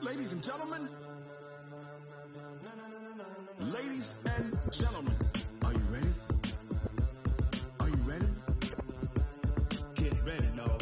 Ladies and gentlemen, are you ready? Are you ready? Get ready, no.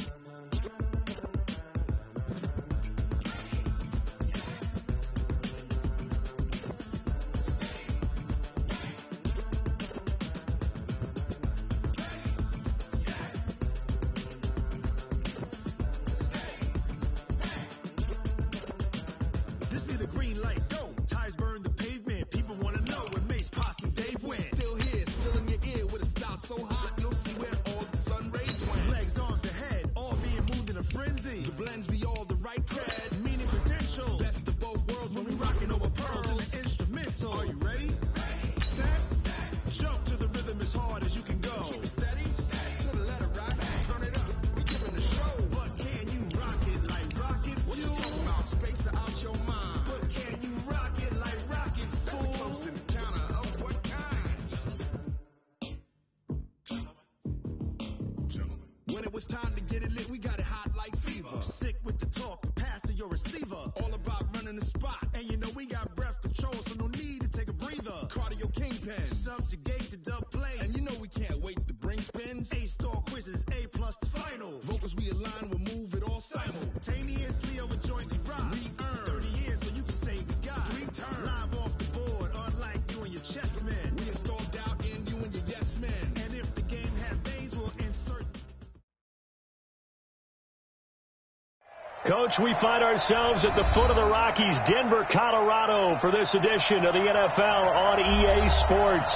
This be the green light, go. Tires burn the pavement. People want to know when Mace, Posse, Dave went. Still here, still in your ear with a style so hot, you'll see where all the sun rays went. Legs, arms, and head, all being moved in a frenzy. The blends be all the right cred, meaning potential. Best of both worlds when we rocking over pearls in the instrumental. Are you ready? Set, jump to the rhythm as hard as you can go. Keep it steady, to the letter rock, turn it up. We giving a show, but can you rock it like rocket? What you talking about? Space out your mind. But can you rock it like rockets? That's a close encounter of what kind? When it was time to get it lit, we got it hot like fever. Sick with the talk, pass to your receiver. All about running the spot. And you know we got breath control, so no need to take a breather. Cardio kingpin, subjugate the dub play. And you know we can't wait to bring spins. A-star quizzes, A+ the final. Vocals we align, we'll move it all simultaneously over joints we rock. We earn 30 years, so you can say we got 3 turns. Live off the board, unlike you and your chess men. We installed doubt in you and your yes men. And if the game had veins, we'll insert. Coach, we find ourselves at the foot of the Rockies, Denver, Colorado, for this edition of the NFL on EA Sports.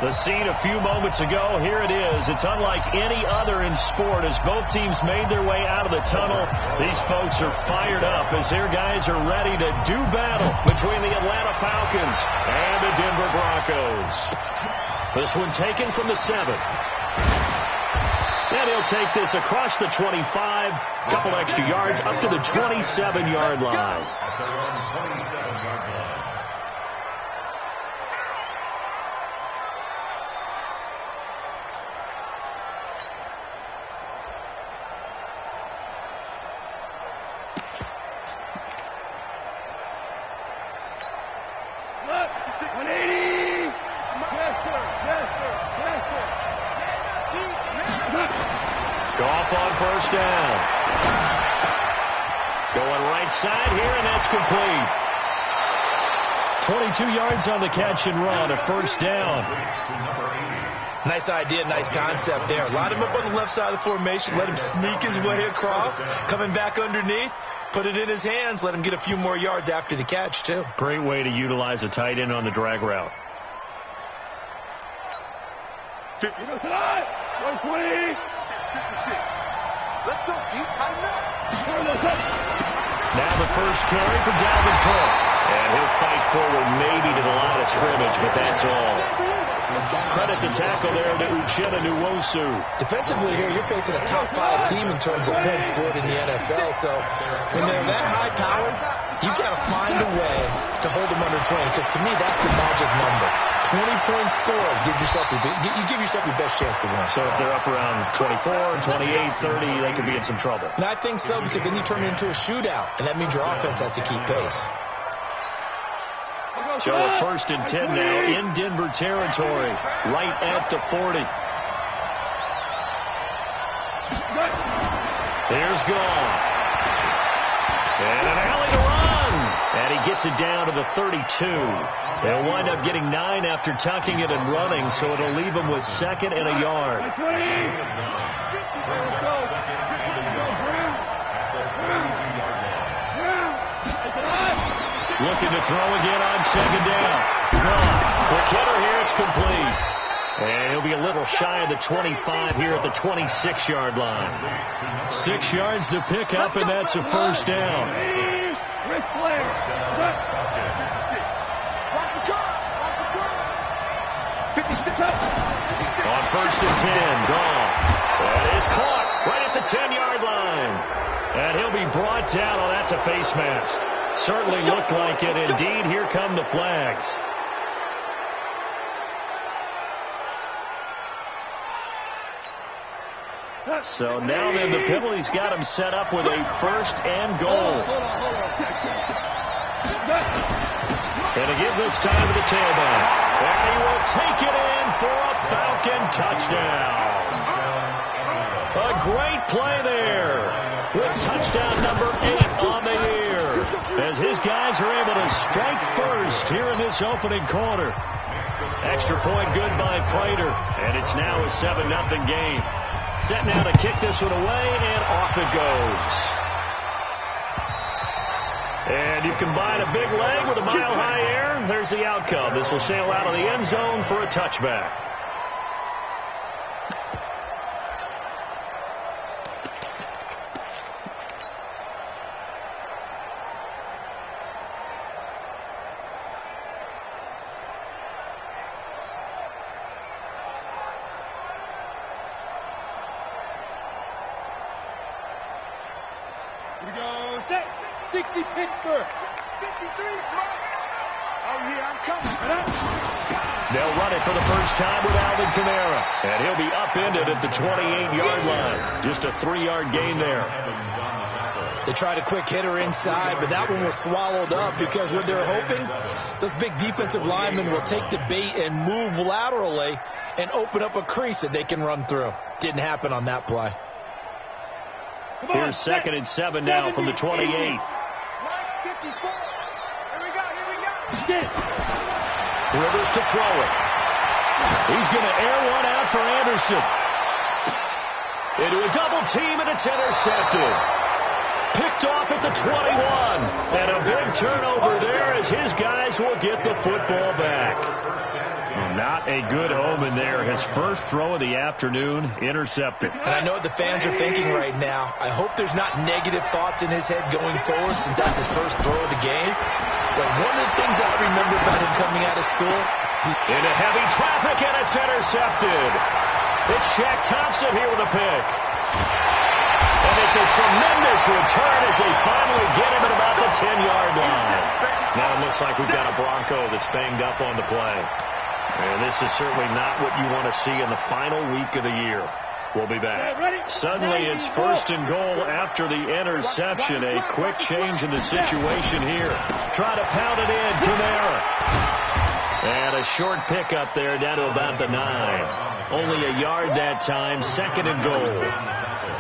The scene a few moments ago, here it is. It's unlike any other in sport as both teams made their way out of the tunnel. These folks are fired up as their guys are ready to do battle between the Atlanta Falcons and the Denver Broncos. This one taken from the 7. And he'll take this across the 25, couple extra yards up to the 27-yard line. Goff on first down. Going right side here, and that's complete. 22 yards on the catch and run, a first down. Nice idea, nice concept there. Line him up on the left side of the formation, let him sneak his way across, coming back underneath, put it in his hands, let him get a few more yards after the catch, too. Great way to utilize a tight end on the drag route. 120. 56. Let's go, deep, tighten up. Now the first carry for Dalvin Cook. And he'll fight forward maybe to the line of scrimmage, but that's all. Credit the tackle there to Uchenna Nwosu. Defensively here, you're facing a top 5 team in terms of points scored in the NFL. So when they're that high-powered, you've got to find a way to hold them under 20, because to me, that's the magic number. 20 points scored, you give yourself your best chance to win. So if they're up around 24, 28, 30, they could be in some trouble. And I think so, because then you turn it into a shootout, and that means your offense has to keep pace. So a first and 10 now in Denver territory, right at the 40. Here's Goff. And an alley to run. And he gets it down to the 32. They'll wind up getting 9 after tucking it and running, so it'll leave them with 2nd and a yard. Looking to throw again on 2nd down. The killer here, it's complete. And he'll be a little shy of the 25 here at the 26-yard line. 6 yards to pick up, and that's a first down. On first and 10, Goff. That is caught right at the 10-yard line. And he'll be brought down. Oh, that's a face mask. Certainly looked like it. Indeed, here come the flags. So now then the penalty's got him set up with a first and goal. Hold on. And to give this time to the tailback. And he will take it in for a Falcon touchdown. A great play there with touchdown number 8 on the year. As his guys are able to strike first here in this opening quarter. Extra point good by Prater. And it's now a 7-0 game. Set now to kick this one away, and off it goes. And you combine a big leg with a mile-high air. There's the outcome. This will sail out of the end zone for a touchback. Here we go. Set. 60 Pittsburgh. 53. Oh, yeah, I'm coming. They'll run it for the first time with Alvin Kamara. And he'll be upended at the 28-yard line. Just a 3-yard gain there. They tried a quick hitter inside, but that one was swallowed up because what they're hoping, those big defensive linemen will take the bait and move laterally and open up a crease that they can run through. Didn't happen on that play. Here's 2nd and 7 now from the 28. 54. Here we go. Rivers to throw it. He's going to air one out for Anderson. Into a double team, and it's intercepted. Picked off at the 21. And a big turnover there as his guys will get the football back. Not a good omen there. His first throw of the afternoon intercepted. And I know what the fans are thinking right now. I hope there's not negative thoughts in his head going forward since that's his first throw of the game. But one of the things I remember about him coming out of school. Into heavy traffic, and it's intercepted. It's Shaq Thompson here with a pick. And it's a tremendous return as they finally get him at about the 10-yard line. Now it looks like we've got a Bronco that's banged up on the play. And this is certainly not what you want to see in the final week of the year. We'll be back. Suddenly it's 1st and goal after the interception. A quick change in the situation here. Try to pound it in, Kamara. And a short pickup there down to about the 9. Only a yard that time. 2nd and goal.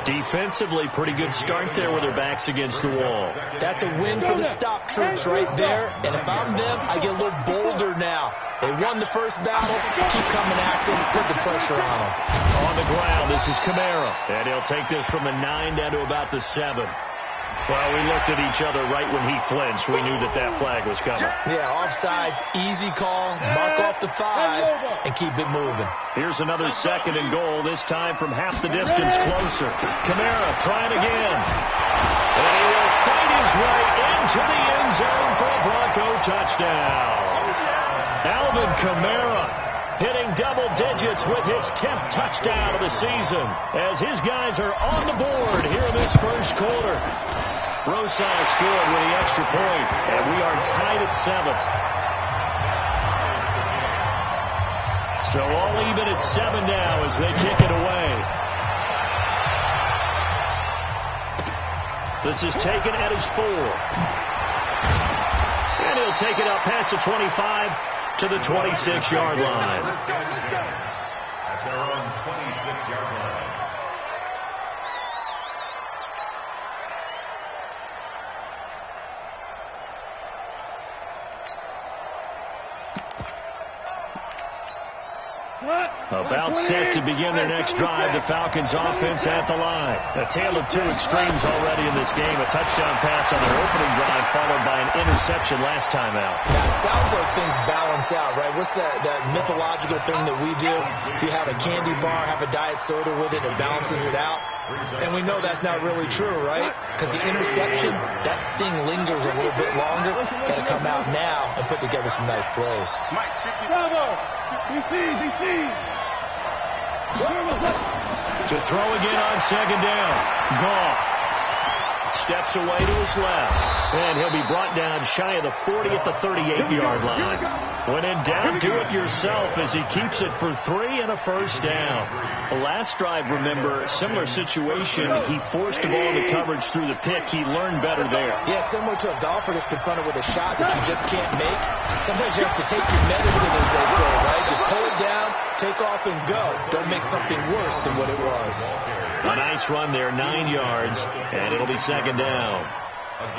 Defensively, pretty good start there with their backs against the wall. That's a win for the stop troops right there. And if I'm them, I get a little bolder now. They won the first battle. Keep coming after them. Put the pressure on them. On the ground, this is Kamara. And he'll take this from the 9 down to about the 7. Well, we looked at each other right when he flinched. We knew that flag was coming. Yeah, offsides, easy call, mark off the 5, and keep it moving. Here's another 2nd and goal, this time from half the distance closer. Kamara trying again. And he will fight his way into the end zone for a Bronco touchdown. Alvin Kamara hitting double digits with his 10th touchdown of the season as his guys are on the board here in this first quarter. Rosas scored with the extra point, and we are tied at 7. So all even at 7 now as they kick it away. This is taken at his 4. And he'll take it up past the 25 to the 26-yard line. At their own 26-yard line. About set to begin their next drive, the Falcons offense at the line. A tale of two extremes already in this game. A touchdown pass on their opening drive followed by an interception last time out. Yeah, it sounds like things balance out, right? What's that mythological thing that we do? If you have a candy bar, have a diet soda with it, it balances it out. And we know that's not really true, right? Because the interception, that sting lingers a little bit longer. Got to come out now and put together some nice plays. To throw again on 2nd down. Goff steps away to his left. And he'll be brought down shy of the 40 at the 38-yard line. When in doubt, do it yourself as he keeps it for 3 and a first down. The last drive, remember, similar situation. He forced the ball into coverage through the pick. He learned better there. Yeah, similar to a golfer that's confronted with a shot that you just can't make. Sometimes you have to take your medicine, as they say, right? Just pull it down, take off, and go. Don't make something worse than what it was. A nice run there, 9 yards, and it'll be second down.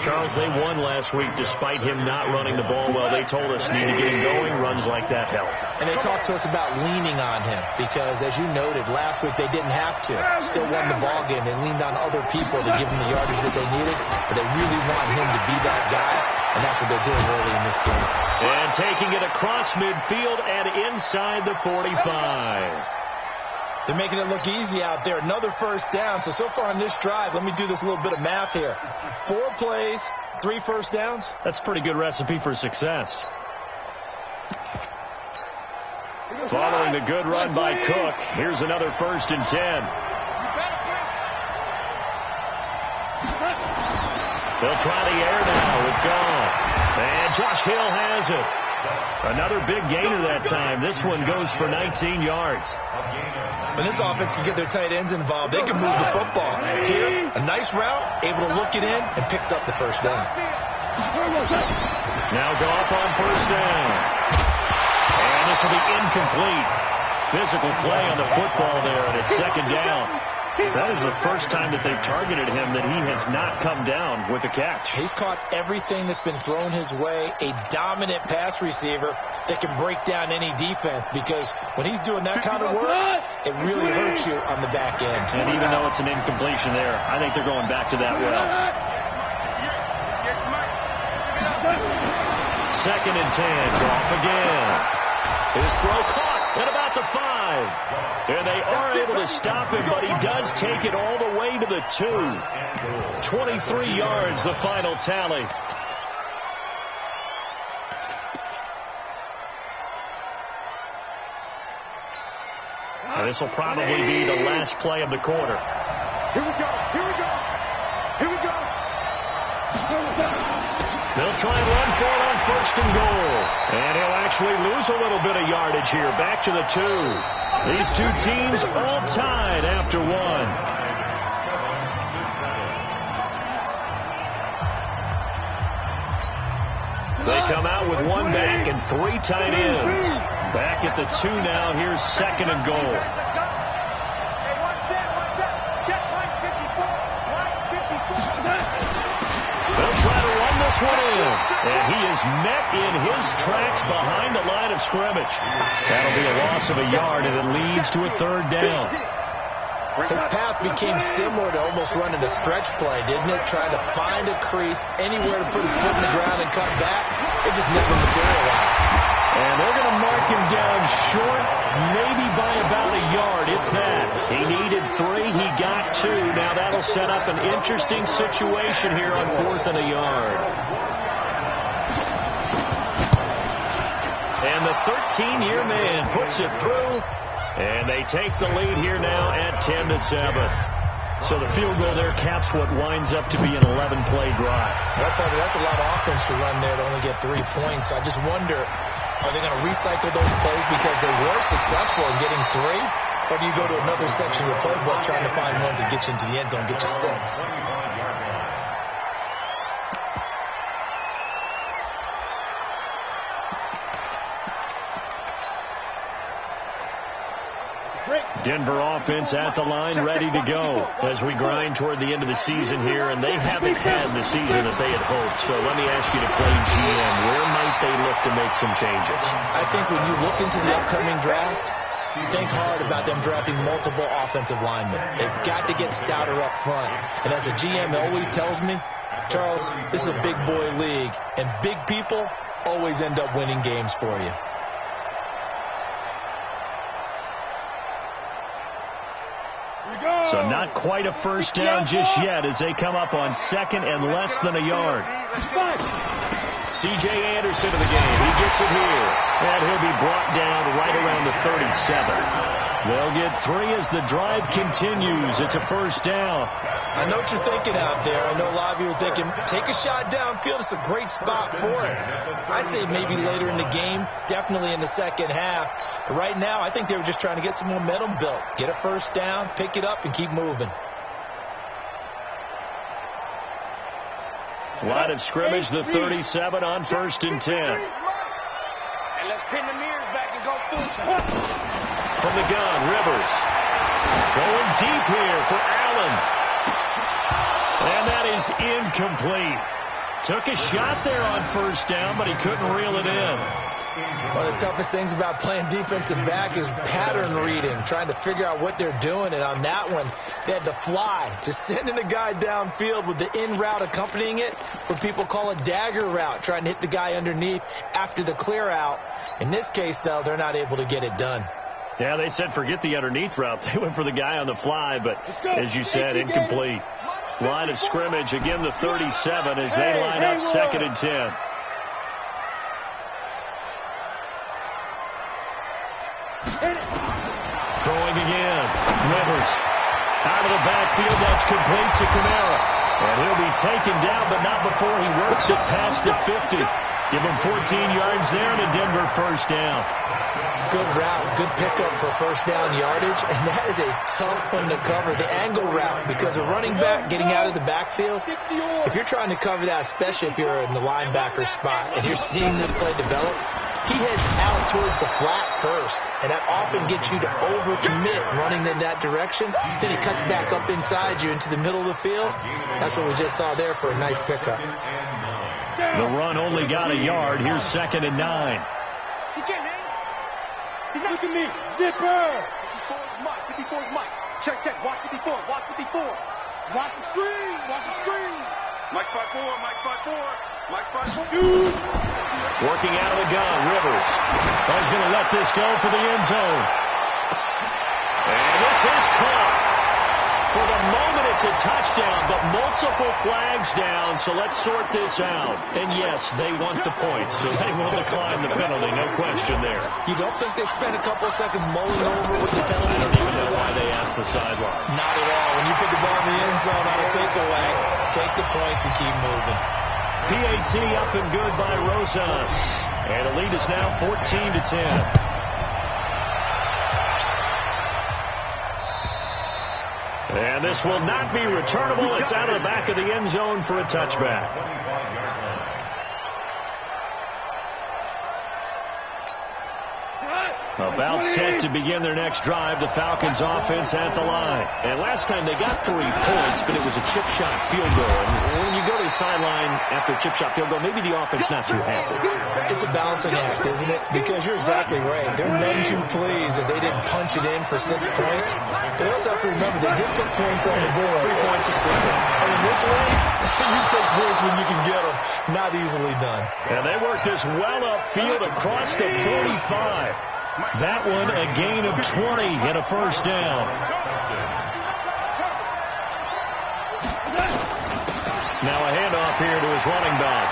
Charles, they won last week despite him not running the ball well. They told us need to get him going. Runs like that help. And they talked to us about leaning on him because, as you noted, last week they didn't have to. Still won the ball game. They leaned on other people to give them the yardage that they needed, but they really want him to be that guy, and that's what they're doing early in this game. And taking it across midfield and inside the 45. They're making it look easy out there. Another first down. So far on this drive, let me do this little bit of math here. 4 plays, 3 first downs. That's a pretty good recipe for success. Following the good run by Cook, here's another 1st and 10. They'll try the air now with Gone. And Josh Hill has it. Another big gainer that time. This one goes for 19 yards. When this offense can get their tight ends involved, they can move the football. Here, a nice route, able to look it in, and picks up the first down. Now go up on first down. And this will be incomplete. Physical play on the football there, and it's second down. That is the first time that they've targeted him that he has not come down with a catch. He's caught everything that's been thrown his way. A dominant pass receiver that can break down any defense, because when he's doing that kind of work, it really hurts you on the back end. And even though it's an incompletion there, I think they're going back to that well. 2nd and 10. Goff again. His throw caught at about the 5. And they are able to stop him, but he does take it all the way to the 2. 23 yards, the final tally. And this will probably be the last play of the quarter. Here we go. Here we go. Here we go. They'll try and run for it on 1st and goal. And he'll actually lose a little bit of yardage here. Back to the 2. These two teams all tied after 1. They come out with 1 back and 3 tight ends. Back at the 2 now. Here's 2nd and goal. Let's go. Hey, one set. Check line 54. Line 54. They'll try to run this one in. And he is met in his tracks behind the line of scrimmage. That'll be a loss of a yard, and it leads to a 3rd down. His path became similar to almost running a stretch play, didn't it? Trying to find a crease, anywhere to put his foot in the ground and cut back. It just never materialized. And they're going to mark him down short, maybe by about a yard, if that. He needed 3. He got 2. Now that'll set up an interesting situation here on 4th and a yard. And the 13-year man puts it through. And they take the lead here now at 10-7. So the field goal there caps what winds up to be an 11-play drive. Well, Parker, that's a lot of offense to run there to only get 3 points. I just wonder, are they going to recycle those plays because they were successful in getting 3? Or do you go to another section of the playbook trying to find ones that get you into the end zone, get you 6? Denver offense at the line, ready to go as we grind toward the end of the season here, and they haven't had the season that they had hoped. So let me ask you to play GM. Where might they look to make some changes? I think when you look into the upcoming draft, think hard about them drafting multiple offensive linemen. They've got to get stouter up front. And as a GM always tells me, Charles, this is a big boy league, and big people always end up winning games for you. So not quite a first down just yet as they come up on 2nd and less than a yard. C.J. Anderson in the game. He gets it here. And he'll be brought down right around the 37. They'll get 3 as the drive continues. It's a first down. I know what you're thinking out there. I know a lot of you are thinking, take a shot downfield. It's a great spot for it. I'd say maybe later in the game, definitely in the second half. But right now, I think they were just trying to get some momentum built. Get a first down, pick it up, and keep moving. Line of scrimmage, the 37 on 1st and 10. And let's pin the mirrors back and go full. From the gun, Rivers. Going deep here for Allen. And that is incomplete. Took a shot there on 1st down, but he couldn't reel it in. One of the toughest things about playing defensive back is pattern reading, trying to figure out what they're doing. And on that one, they had to fly, just sending a guy downfield with the in route accompanying it, what people call a dagger route, trying to hit the guy underneath after the clear out. In this case, though, they're not able to get it done. Yeah, they said forget the underneath route. They went for the guy on the fly, but as you said, incomplete. Line of scrimmage, again the 37 as they line up 2nd and 10. Throwing again. Rivers. Out of the backfield, that's complete to Kamara. And he'll be taken down, but not before he works it past the 50. Give him 14 yards there and a Denver first down. Good route, good pickup for first down yardage, and that is a tough one to cover. The angle route, because a running back getting out of the backfield, if you're trying to cover that, especially if you're in the linebacker spot and you're seeing this play develop, he heads out towards the flat first, and that often gets you to overcommit running in that direction. Then he cuts back up inside you into the middle of the field. That's what we just saw there for a nice pickup. The run only got a yard. Here's 2nd and 9. He can't hang. He's not looking at me. Zipper. 54 is Mike. 54 is Mike. Check, check. Watch 54. Watch 54. Watch the screen. Watch the screen. Mike 5-4, Mike 5-4, Mike 5-4. Shoot. Working out of the gun, Rivers. He's going to let this go for the end zone. And this is caught. For the moment, it's a touchdown, but multiple flags down, so let's sort this out. And yes, they want the points, so they will decline the penalty, no question there. You don't think they spent a couple of seconds mulling over with the penalty? I don't even know why they asked the sideline. Not at all. When you put the ball in the end zone on a takeaway, take the points and keep moving. PAT up and good by Rosas. And the lead is now 14-10. And this will not be returnable. It's out of the back of the end zone for a touchback. About set to begin their next drive, the Falcons offense at the line. And last time they got 3 points, but it was a chip shot field goal. And when you go to the sideline after a chip shot field goal, maybe the offense not too happy. It's a balancing act, isn't it? Because you're exactly right. They're none too pleased that they didn't punch it in for 6 points. But they also have to remember they did put points on the board. 3 points is 3 points. And in this league, you take points when you can get them. Not easily done. And they work this well upfield across the 45. That one a gain of 20 and a first down. Now a handoff here to his running back.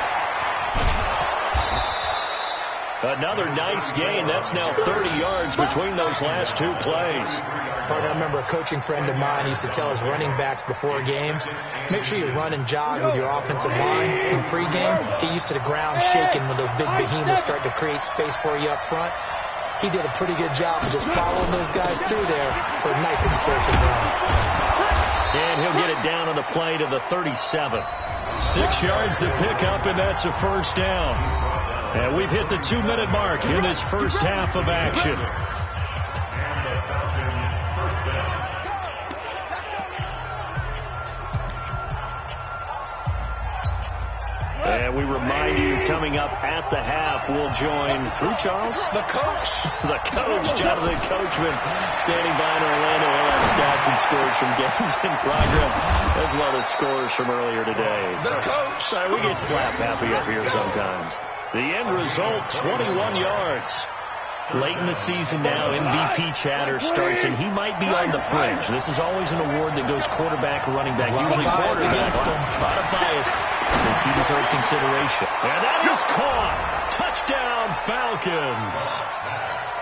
Another nice gain. That's now 30 yards between those last 2 plays. I remember a coaching friend of mine used to tell his running backs before games, make sure you run and jog with your offensive line in pregame. Get used to the ground shaking when those big behemoths start to create space for you up front. He did a pretty good job of just following those guys through there for a nice explosive run. And he'll get it down on the play to the 37. 6 yards to pick up, and that's a first down. And we've hit the 2-minute mark in this first half of action. And we remind you, coming up at the half, we'll join who, Charles? The coach. The coach, Jonathan Coachman, standing by in Orlando. We'll have stats and scores from games in progress, as well as scores from earlier today. The coach. Sorry, we get slap happy up here sometimes. The end result, 21 yards. Late in the season now, MVP chatter starts, and he might be on the fringe. This is always an award that goes quarterback, running back, usually quarterback. A lot of bias, since he deserved consideration. And that is caught. Touchdown, Falcons.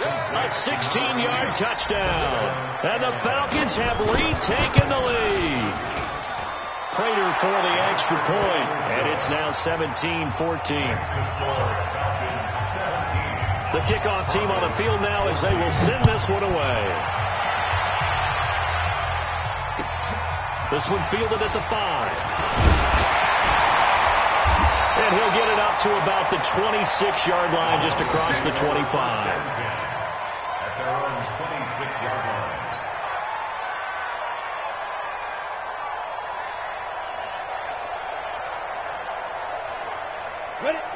A 16-yard touchdown. And the Falcons have retaken the lead. Prater for the extra point. And it's now 17-14. The kickoff team on the field now as they will send this one away. This one fielded at the 5. And he'll get it up to about the 26-yard line, just across the 25. At their own 26-yard line.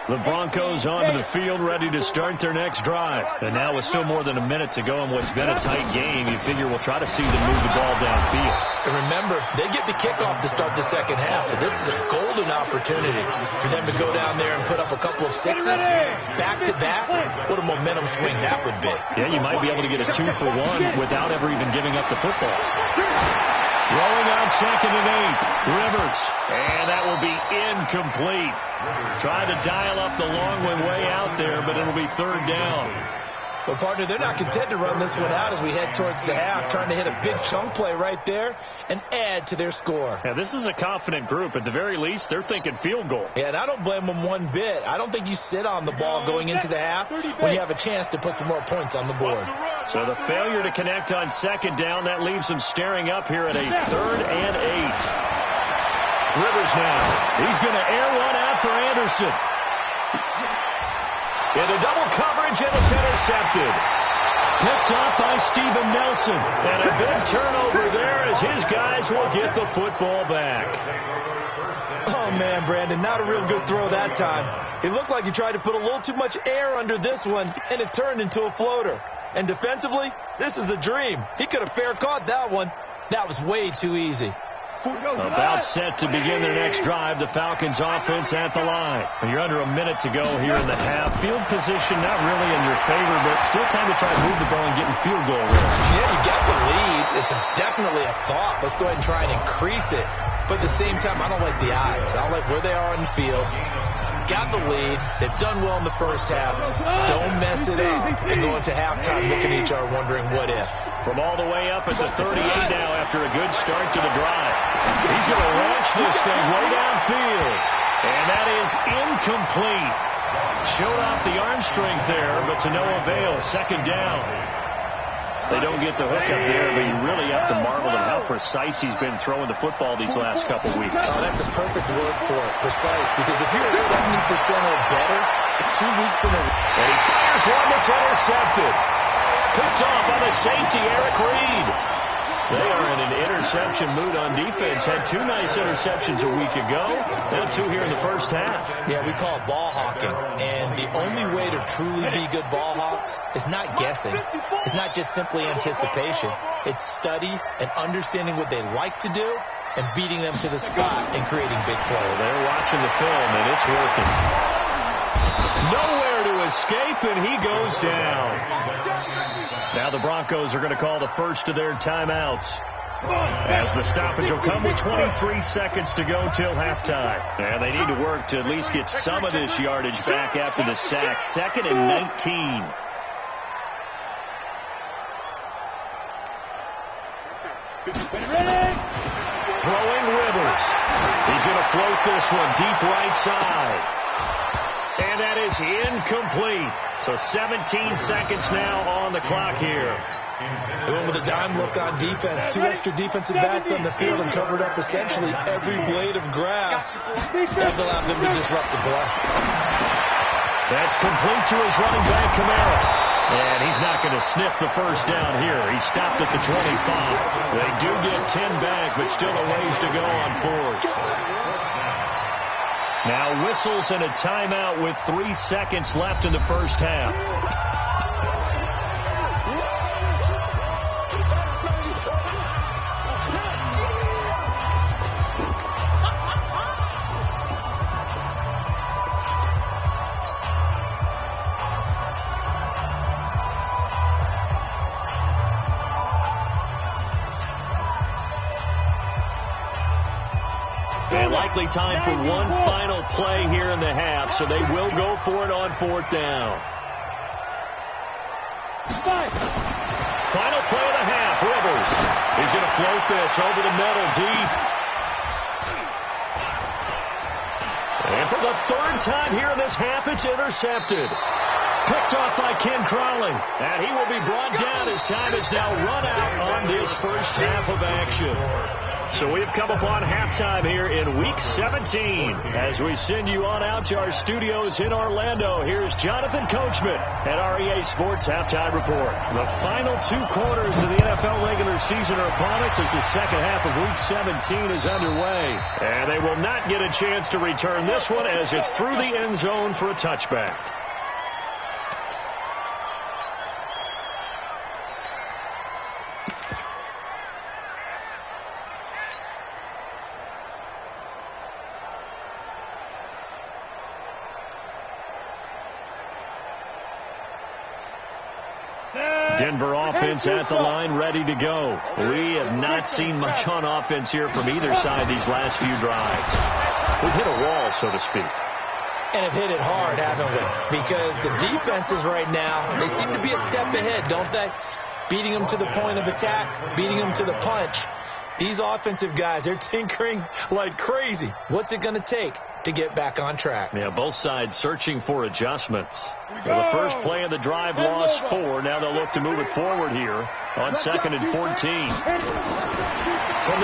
The Broncos onto the field, ready to start their next drive. And now with still more than a minute to go in what's been a tight game, you figure we'll try to see them move the ball downfield. And remember, they get the kickoff to start the second half, so this is a golden opportunity for them to go down there and put up a couple of sixes back-to-back. What a momentum swing that would be. Yeah, you might be able to get a 2-for-1 without ever even giving up the football. Throwing on 2nd and 8. Rivers. And that will be incomplete. Trying to dial up the long one way out there, but it'll be 3rd down. Well, partner, they're not content to run this one out as we head towards the half, trying to hit a big chunk play right there and add to their score. Yeah, this is a confident group. At the very least, they're thinking field goal. Yeah, and I don't blame them one bit. I don't think you sit on the ball going into the half when you have a chance to put some more points on the board. So the failure to connect on 2nd down, that leaves them staring up here at a 3rd and 8. Rivers now. He's going to air one out for Anderson. Into double coverage, and it's intercepted. Picked off by Steven Nelson. And a big turnover there as his guys will get the football back. Oh, man, Brandon, not a real good throw that time. It looked like he tried to put a little too much air under this one, and it turned into a floater. And defensively, this is a dream. He could have fair caught that one. That was way too easy. About set to begin their next drive, the Falcons offense at the line. You're under a minute to go here in the half. Field position not really in your favor, but still time to try to move the ball and get in field goal range. Yeah, you got the lead. It's definitely a thought. Let's go ahead and try and increase it. But at the same time, I don't like the odds. I don't like where they are on the field. Got the lead. They've done well in the first half. Don't mess it up and go into halftime looking at each other wondering what if. From all the way up at the 38 now after a good start to the drive. He's going to launch this thing way downfield. And that is incomplete. Showed off the arm strength there, but to no avail. 2nd down. They don't get the hook up there, but you really have to marvel at how precise he's been throwing the football these last couple weeks. Oh, that's a perfect word for it, precise, because if you're at 70% or better, 2 weeks in a row. And he fires one that's intercepted. Picked off by the safety, Eric Reed. They are in an interception mood on defense. Had 2 nice interceptions a week ago. Now 2 here in the first half. Yeah, we call it ball hawking. And the only way to truly be good ball hawks is not guessing. It's not just simply anticipation. It's study and understanding what they like to do and beating them to the spot and creating big plays. Well, they're watching the film, and it's working. Nowhere to escape, and he goes down. Now the Broncos are going to call the first of their timeouts, as the stoppage will come with 23 seconds to go till halftime. And they need to work to at least get some of this yardage back after the sack. 2nd and 19. Throwing Rivers. He's going to float this one deep right side. And that is incomplete. So 17 seconds now on the clock here. They went with a dime look on defense. 2 extra defensive backs on the field and covered up essentially every blade of grass. That allowed them to disrupt the play. That's complete to his running back, Kamara. And he's not going to sniff the first down here. He stopped at the 25. They do get 10 back, but still a ways to go on 4th. Now whistles and a timeout with 3 seconds left in the first half. And likely time for one final play here in the half, so they will go for it on 4th down. Final play of the half, Rivers. He's going to float this over the middle, deep. And for the 3rd time here in this half, it's intercepted. Picked off by Ken Crowley. And he will be brought down as time is now run out on this first half of action. So we've come upon halftime here in Week 17. As we send you on out to our studios in Orlando, here's Jonathan Coachman at REA Sports Halftime Report. The final 2 quarters of the NFL regular season are upon us as the second half of Week 17 is underway. And they will not get a chance to return this one as it's through the end zone for a touchback. Denver offense at the line, ready to go. We have not seen much on offense here from either side these last few drives. We've hit a wall, so to speak. And have hit it hard, haven't we? Because the defenses right now, they seem to be a step ahead, don't they? Beating them to the point of attack, beating them to the punch. These offensive guys, they're tinkering like crazy. What's it going to take to get back on track? Yeah, both sides searching for adjustments. For the first play of the drive, lost 4. Now they'll look to move it forward here on 2nd and 14. From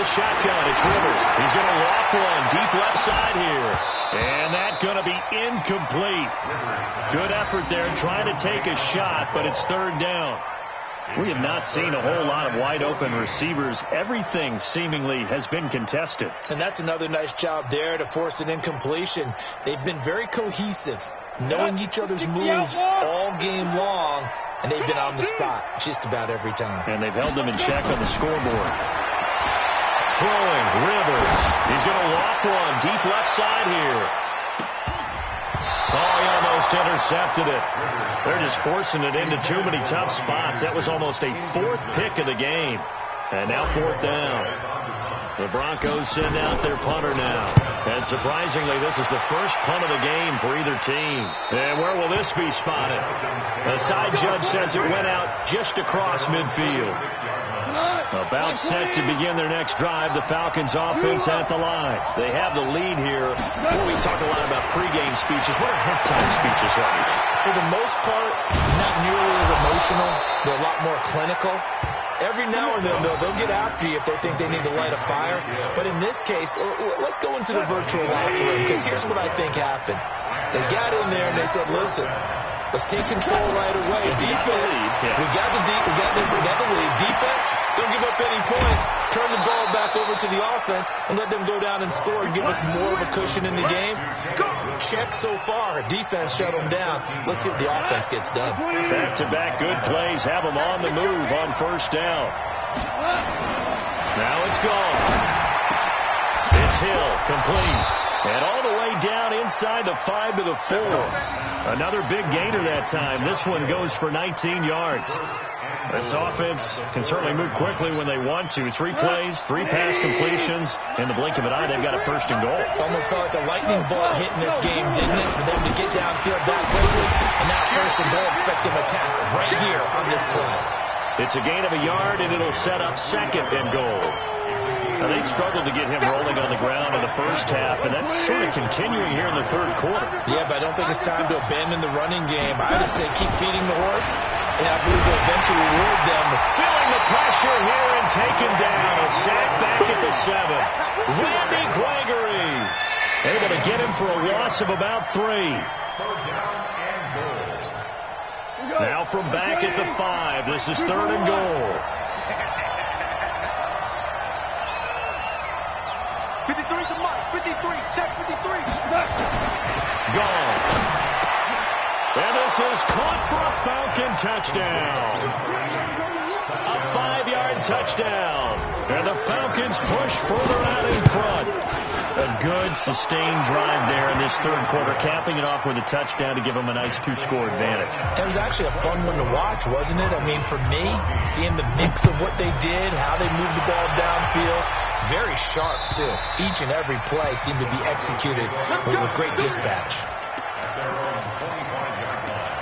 the shotgun, it's Rivers. He's going to loft one deep left side here. And that's going to be incomplete. Good effort there trying to take a shot, but it's 3rd down. We have not seen a whole lot of wide-open receivers. Everything seemingly has been contested. And that's another nice job there to force an incompletion. They've been very cohesive, knowing each other's moves all game long, and they've been on the spot just about every time. And they've held them in check on the scoreboard. Throwing, Rivers. He's going to loft one deep left side here. Oh, he almost intercepted it. They're just forcing it into too many tough spots. That was almost a 4th pick of the game. And now 4th down. The Broncos send out their punter now. And surprisingly, this is the first punt of the game for either team. And where will this be spotted? The side judge says it went out just across midfield. About set to begin their next drive, the Falcons offense at the line. They have the lead here. Well, we talk a lot about pregame speeches. What are halftime speeches like? For the most part, not nearly as emotional. They're a lot more clinical. Every now and then, they'll get after you if they think they need to light a fire. But in this case, let's go into the virtual locker room, because here's what I think happened. They got in there and they said, listen, let's take control right away. Defense, we got the lead. Defense, don't give up any points. Turn the ball back over to the offense and let them go down and score and give us more of a cushion in the game. Check so far. Defense shut them down. Let's see what the offense gets done. Back-to-back good plays have them on the move on 1st down. Now it's gone. It's Hill, complete. And all the way down inside the 5 to the 4. Another big gainer that time. This one goes for 19 yards. This offense can certainly move quickly when they want to. 3 plays, 3 pass completions. In the blink of an eye, they've got a 1st and goal. Almost felt like a lightning bolt hit in this game, didn't it? For them to get downfield that quickly. And now 1st and goal, expect them to tackle right here on this play. It's a gain of a yard, and it'll set up 2nd and goal. Now, they struggled to get him rolling on the ground in the first half, and that's sort of continuing here in the 3rd quarter. Yeah, but I don't think it's time to abandon the running game. I would say keep feeding the horse, and I believe we'll eventually reward them. Feeling the pressure here and taken down. A sack back at the 7. Randy Gregory able to get him for a loss of about 3. Now from back at the 5. This is 3rd and goal. 53 to Mike. 53. Check 53. Gone. And this is caught for a Falcon touchdown. A 5-yard touchdown. And the Falcons push further out in front. A good, sustained drive there in this 3rd quarter, capping it off with a touchdown to give them a nice 2-score advantage. It was actually a fun one to watch, wasn't it? I mean, for me, seeing the mix of what they did, how they moved the ball downfield, Very sharp, too. Each and every play seemed to be executed with great dispatch. At their own 25-yard line.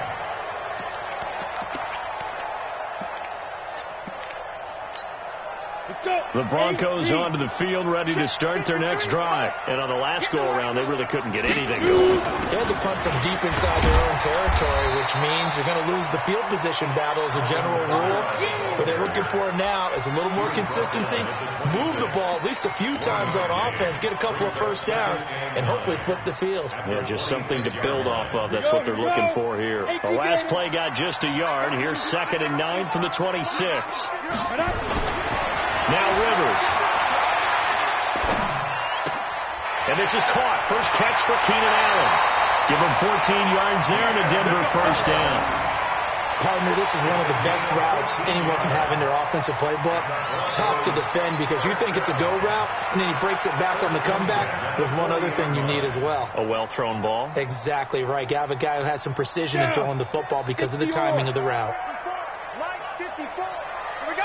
The Broncos onto the field, ready to start their next drive. And on the last go-around, they really couldn't get anything going. They had to punt from deep inside their own territory, which means they're going to lose the field position battle as a general rule. What they're looking for now is a little more consistency, move the ball at least a few times on offense, get a couple of first downs, and hopefully flip the field. Yeah, just something to build off of. That's what they're looking for here. The last play got just a yard. Here's 2nd and 9 from the 26. Now Rivers. And this is caught. First catch for Keenan Allen. Give him 14 yards there and a Denver first down. Partner, this is one of the best routes anyone can have in their offensive playbook. Tough to defend because you think it's a go route, and then he breaks it back on the comeback. There's one other thing you need as well. A well-thrown ball. Exactly right. You have a guy who has some precision in throwing the football because of the timing of the route. Line 54. Here we go.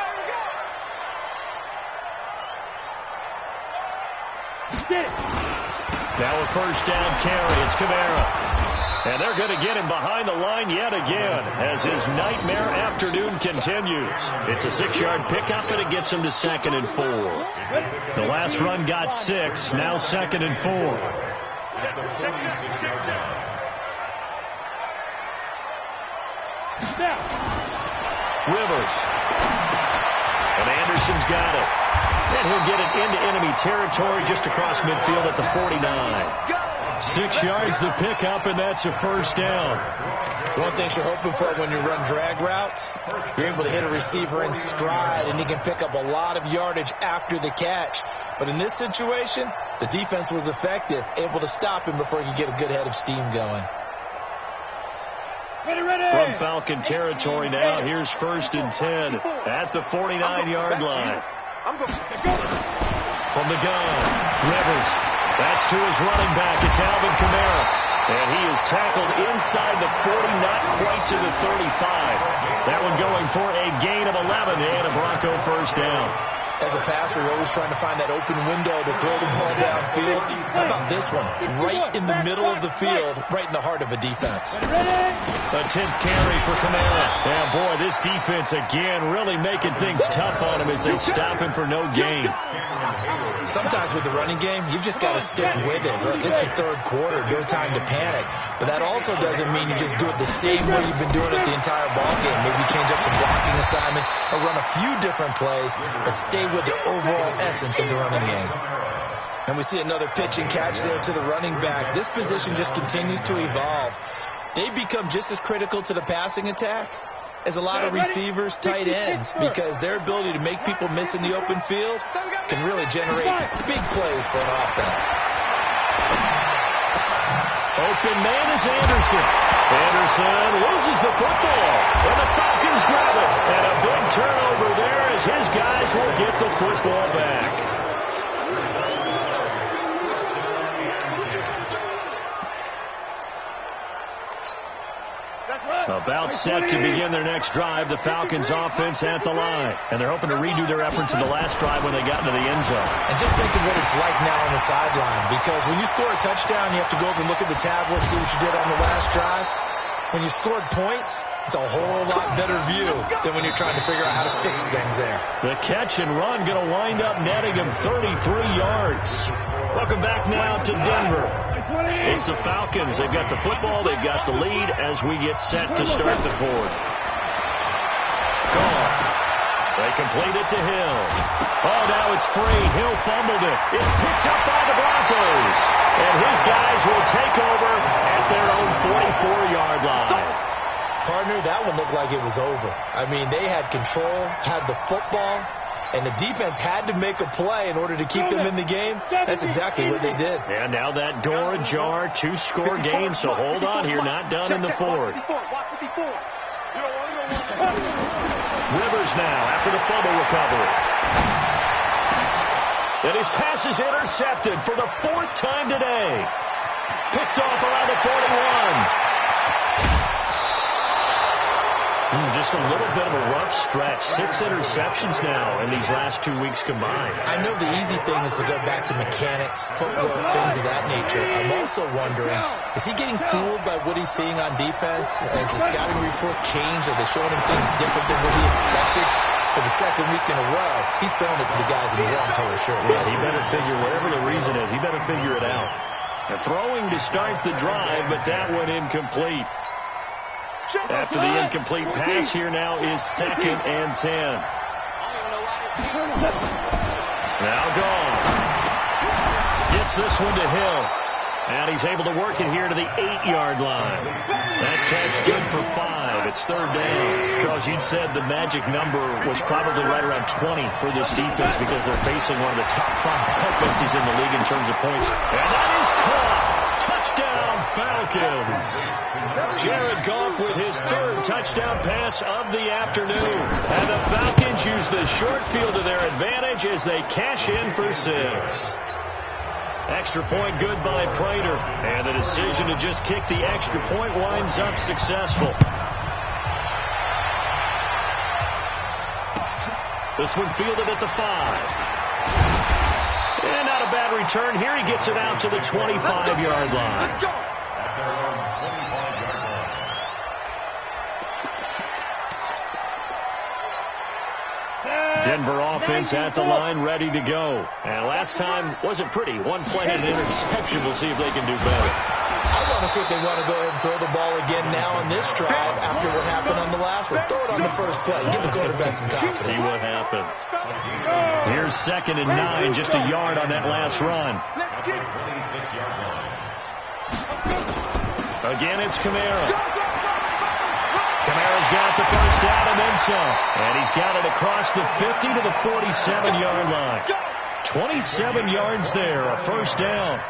Now a first down carry. It's Kamara. And they're going to get him behind the line yet again as his nightmare afternoon continues. It's a 6-yard pickup, and it gets him to 2nd and 4. The last run got 6. Now 2nd and 4. Rivers. And Anderson's got it. And he'll get it into enemy territory just across midfield at the 49. 6 yards to pick up, and that's a first down. One thing you're hoping for when you run drag routes, you're able to hit a receiver in stride, and he can pick up a lot of yardage after the catch. But in this situation, the defense was effective, able to stop him before he could get a good head of steam going. From Falcon territory now, here's 1st and 10 at the 49-yard line. From the gun, Rivers. That's to his running back. It's Alvin Kamara. And he is tackled inside the 40, not quite to the 35. That one going for a gain of 11 and a Bronco first down. As a passer, you're always trying to find that open window to throw the ball downfield. How about this one? Right in the middle of the field, right in the heart of a defense. A 10th carry for Kamara. And boy, this defense again really making things tough on him as they stop him for no gain. Sometimes with the running game, you've just got to stick with it. Look, it's the 3rd quarter, no time to panic. But that also doesn't mean you just do it the same way you've been doing it the entire ball game. Maybe change up some blocking assignments or run a few different plays, but stay with the overall essence of the running game. And we see another pitch and catch there to the running back. This position just continues to evolve. They become just as critical to the passing attack as a lot of receivers, tight ends, because their ability to make people miss in the open field can really generate big plays for an offense. Open man is Anderson. Anderson loses the football, and the Falcons grab it. And a big turnover there as his guys will get the football back. About set to begin their next drive, the Falcons offense at the line. And they're hoping to redo their efforts in the last drive when they got into the end zone. And just think of what it's like now on the sideline, because when you score a touchdown, you have to go over and look at the tablet, see what you did on the last drive. When you scored points, it's a whole lot better view than when you're trying to figure out how to fix things there. The catch and run going to wind up netting him 33 yards. Welcome back now to Denver. It's the Falcons. They've got the football. They've got the lead as we get set to start the 4th. Gone. They complete it to Hill. Oh, now it's free. Hill fumbled it. It's picked up by the Broncos. And his guys will take over at their own 44-yard line. Partner, that one looked like it was over. I mean, they had control, had the football, and the defense had to make a play in order to keep them in the game. That's exactly what they did. And now that door ajar, 2-score game, so hold on here, not done in the 4th. Rivers now after the fumble recovery. And his pass is intercepted for the 4th time today. Picked off around the 41. Just a little bit of a rough stretch. 6 interceptions now in these last 2 weeks combined. I know the easy thing is to go back to mechanics, footwork, things of that nature. I'm also wondering, is he getting fooled by what he's seeing on defense? Has the scouting report changed? Are they showing him things different than what he expected? For the second week in a row, he's throwing it to the guys in the wrong color shirt. Yeah, he better figure, whatever the reason is, he better figure it out. Now, throwing to start the drive, but that one incomplete. After the incomplete pass, here now is 2nd and 10. Now gone. Gets this one to Hill. And he's able to work it here to the 8-yard line. That catch good for 5. It's 3rd down. Charles, you'd said the magic number was probably right around 20 for this defense because they're facing one of the top 5 offenses in the league in terms of points. And that is caught. Touchdown, Falcons. Jared Goff with his 3rd touchdown pass of the afternoon. And the Falcons use the short field to their advantage as they cash in for 6. Extra point good by Prater. And the decision to just kick the extra point winds up successful. This one fielded at the 5. And not a bad return. Here he gets it out to the 25-yard line. At their own 25-yard line. Denver offense at the line, ready to go. And last time wasn't pretty. One play and an interception. We'll see if they can do better. I want to see if they want to go ahead and throw the ball again now on this drive after what happened on the last one. Throw it on the first play. Give the quarterback some confidence. See what happens. Here's 2nd and 9, just a yard on that last run. At their 26-yard line. Again, it's Kamara. Kamara's got the first down and then some. And he's got it across the 50 to the 47-yard line. 27 yards there, a first down.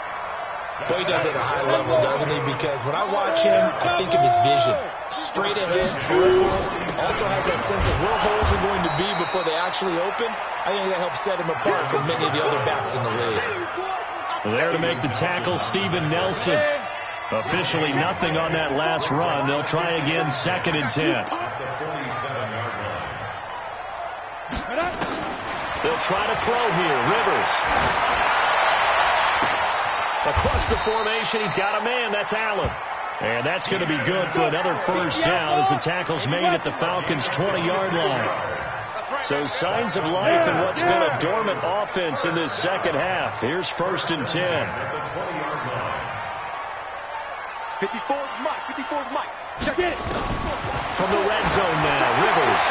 Boy, he does it at a high level, doesn't he? Because when I watch him, I think of his vision. Straight ahead, peripheral. Also has that sense of where holes are going to be before they actually open. I think that helps set him apart from many of the other backs in the league. There to make the tackle, Steven Nelson. Officially nothing on that last run. They'll try again, 2nd and 10. At the 47-yard line. They'll try to throw here. Rivers. Across the formation, he's got a man. That's Allen. And that's going to be good for another first down as the tackle's made at the Falcons' 20-yard line. So signs of life in what's been a dormant offense in this second half. Here's 1st and 10. At the 20-yard line. 54's Mike. 54's Mike. Check it. From the red zone now, Rivers.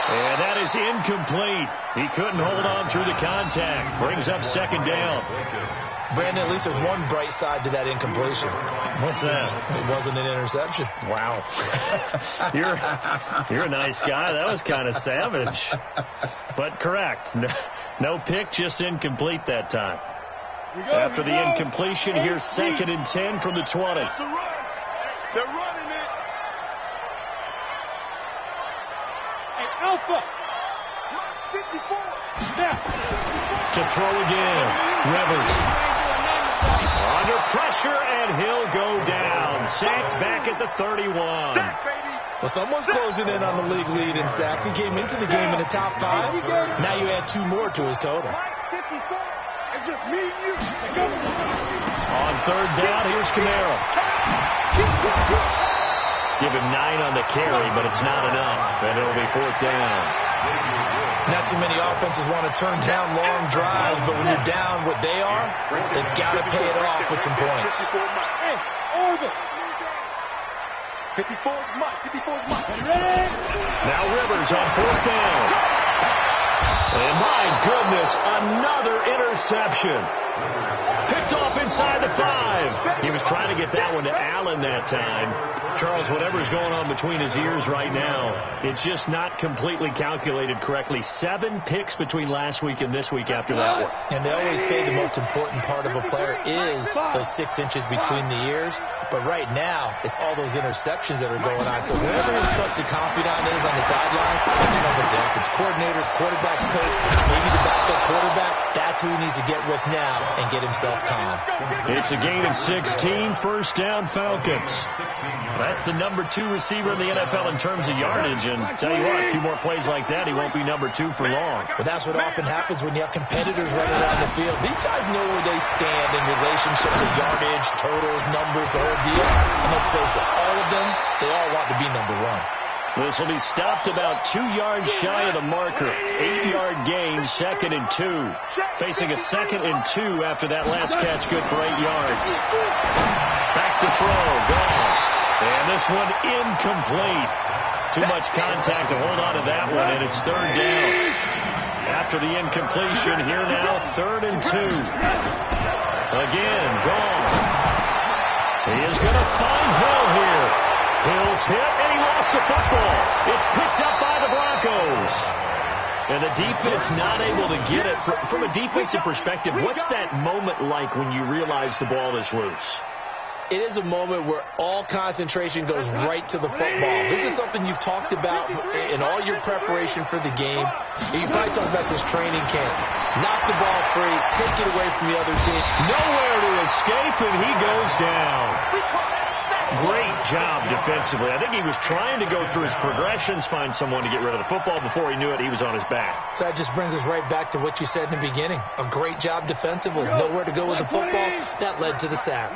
And that is incomplete. He couldn't hold on through the contact. Brings up 2nd down. Brandon, at least there's one bright side to that incompletion. What's that? It wasn't an interception. Wow. You're a nice guy. That was kind of savage. But correct. No pick, just incomplete that time. After the incompletion, here's 2nd and 10 from the 20. It's a run. They're running it. Hey, Alpha. 54. To throw again. Rivers. Under pressure, and he'll go down. Sacked back at the 31. Sack, baby. Well, someone's closing in on the league lead in sacks. He came into the game in the top 5. Now you add 2 more to his total. It's just me and you. On 3rd down, here's Kamara. Give him 9 on the carry, but it's not enough, and it'll be 4th down. Not too many offenses want to turn down long drives, but when you're down what they are, they've got to pay it off with some points. 54's Mike. 54's Mike. Now Rivers on 4th down. And my goodness, another interception. Picked off inside the 5. He was trying to get that one to Allen that time. Charles, whatever's going on between his ears right now, it's just not completely calculated correctly. 7 picks between last week and this week after that one. And they always say the most important part of a player is those 6 inches between the ears. But right now, it's all those interceptions that are going on. So whoever his trusted confidant is on the sidelines, I don't know if it's the offensive coordinator, quarterback, quarterback's coach, maybe the backup quarterback, that's who he needs to get with now and get himself calm. It's a gain of 16, first down Falcons. That's the number 2 receiver in the NFL in terms of yardage, and tell you what, a few more plays like that, he won't be number 2 for long. But that's what often happens when you have competitors running around the field. These guys know where they stand in relationship to yardage, totals, numbers, the whole deal. And let's face it, all of them, they all want to be number 1. This will be stopped about 2 yards shy of the marker. 8-yard gain, 2nd and 2. Facing a 2nd and 2 after that last catch, good for 8 yards. Back to throw, gone. And this one incomplete. Too much contact to hold on to that one, and it's 3rd down. After the incompletion, here now, 3rd and 2. Again, gone. He is going to find Hill here. Hill's hit, and he lost the football. It's picked up by the Broncos. And the defense not able to get it. From a defensive perspective, what's that moment like when you realize the ball is loose? It is a moment where all concentration goes right to the football. This is something you've talked about in all your preparation for the game. You probably talked about this training camp. Knock the ball free, take it away from the other team. Nowhere to escape, and he goes down. Great job defensively. I think he was trying to go through his progressions, find someone to get rid of the football. Before he knew it, he was on his back. So that just brings us right back to what you said in the beginning. A great job defensively. Nowhere to go with the football. That led to the sack.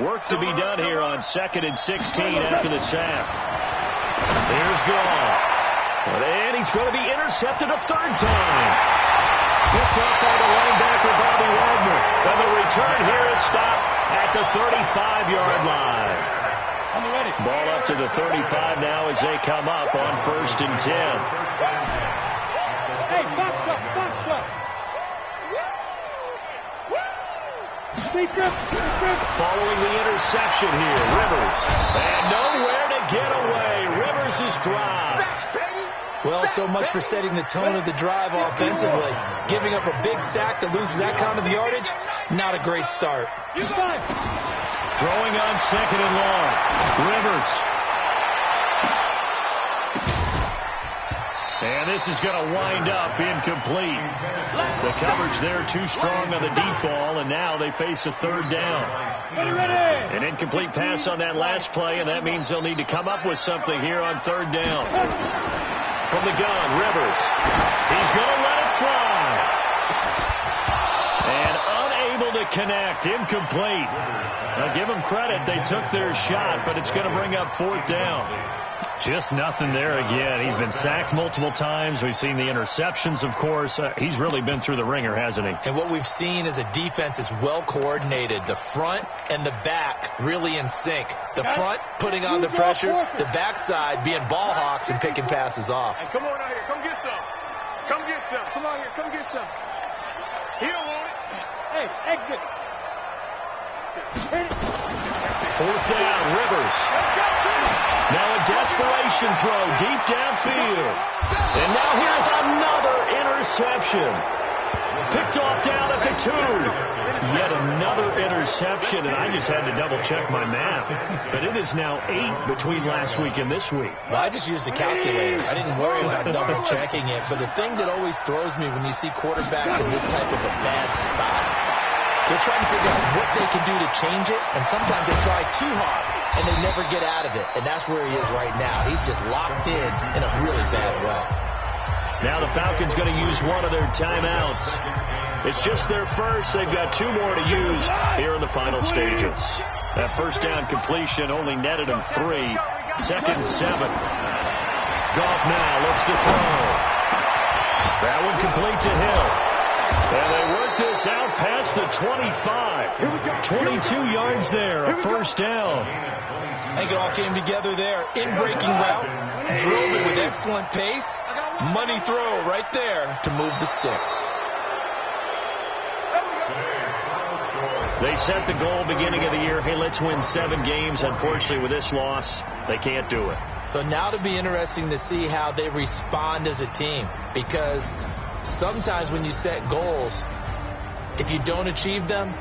Work to be done here on 2nd and 16 after the sack. Here's Gall. And he's going to be intercepted a 3rd time. Picked up by the linebacker, Bobby Wagner. And the return here is stopped at the 35-yard line. Ball up to the 35 now as they come up on 1st and 10. Hey, box truck. Following the interception here, Rivers. And nowhere to get away. Rivers is dropped. Well, so much for setting the tone of the drive offensively. Giving up a big sack that loses that kind of yardage, not a great start. Throwing on 2nd and long. Rivers. And this is going to wind up incomplete. The coverage there too strong on the deep ball, and now they face a 3rd down. An incomplete pass on that last play, and that means they'll need to come up with something here on 3rd down. From the gun, Rivers. He's going to let it fly. And unable to connect. Incomplete. Now, give them credit. They took their shot, but it's going to bring up 4th down. Just nothing there again. He's been sacked multiple times. We've seen the interceptions, of course. He's really been through the ringer, hasn't he? And what we've seen is a defense that's well coordinated. The front and the back really in sync. The front putting on the pressure. The backside being ball hawks and picking passes off. Hey, come on out here. Come get some. Come get some. Come out here. Come get some. He don't want it. Hey, exit. 4th down, Rivers. Now a desperation throw deep downfield. And now here's another interception. Picked off down at the 2. Yet another interception, and I just had to double-check my math. But it is now 8 between last week and this week. Well, I just used the calculator. I didn't worry about double-checking it. But the thing that always throws me when you see quarterbacks in this type of a bad spot, they're trying to figure out what they can do to change it, and sometimes they try too hard, and they never get out of it. And that's where he is right now. He's just locked in a really bad way. Now the Falcons going to use one of their timeouts. It's just their first. They've got 2 more to use here in the final stages. That 1st down completion only netted him 3. 2nd and 7. Goff now looks to throw. That one complete to Hill. And they work this out past the 25. 22 yards there, a 1st down. I think it all came together there. In-breaking route, drove it with excellent pace. Money throw right there to move the sticks. They set the goal beginning of the year. Hey, let's win 7 games. Unfortunately, with this loss, they can't do it. So now it'll be interesting to see how they respond as a team. Because sometimes when you set goals, if you don't achieve them,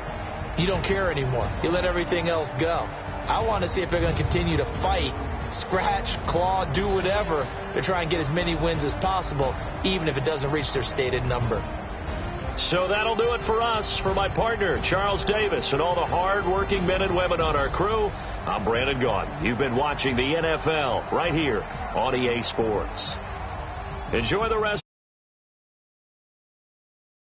you don't care anymore. You let everything else go. I want to see if they're going to continue to fight scratch, claw, do whatever to try and get as many wins as possible, even if it doesn't reach their stated number. So that'll do it for us. For my partner, Charles Davis, and all the hard-working men and women on our crew, I'm Brandon Gaudin. You've been watching the NFL right here on EA Sports. Enjoy the rest